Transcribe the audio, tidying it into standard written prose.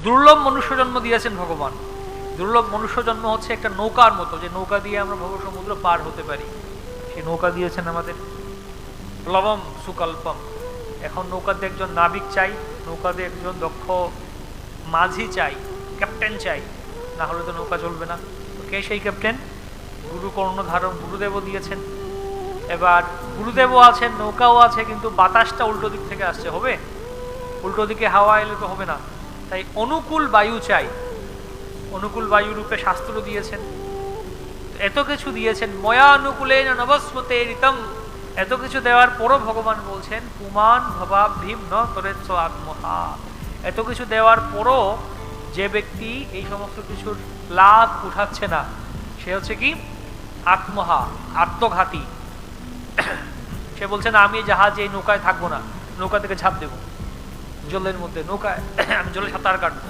দুর্লভ মনুষ্য জন্ম দিয়েছেন ভগবান। দুর্লভ মনুষ্য জন্ম হচ্ছে একটা নৌকার মতো, যে নৌকা দিয়ে আমরা ভব সমুদ্র পার হতে পারি, সেই নৌকা দিয়েছেন আমাদের। প্লবম সুকল্পম। এখন নৌকাতে একজন নাবিক চাই, নৌকাতে একজন দক্ষ মাঝি চাই, ক্যাপ্টেন চাই, না হলে তো নৌকা চলবে না। তো কে সেই ক্যাপ্টেন? গুরু কর্ণধারণ গুরুদেবও দিয়েছেন। এবার গুরুদেবও আছেন, নৌকাও আছে, কিন্তু বাতাসটা উল্টো দিক থেকে আসছে, হবে? উল্টো দিকে হাওয়া এলে তো হবে না। তাই অনুকূল বায়ু চাই, অনুকূল বায়ু রূপে শাস্ত্র দিয়েছেন। এত কিছু দিয়েছেন, ময়া অনুকূলে নবস্বতে ঋতম। এত কিছু দেওয়ার পরও ভগবান বলছেন পুমান ভবাভীম ন তরেৎস আত্মহা। এত কিছু দেওয়ার পরও যে ব্যক্তি এই সমস্ত কিছুর লাভ উঠাচ্ছে না, সে হচ্ছে কি আত্মহা, আত্মঘাতী। সে বলছে না, আমি জাহাজে এই নৌকায় থাকবো না, নৌকা থেকে ঝাঁপ দেবো জলের মধ্যে, নৌকায় আমি জলে সাঁতার কাটবো।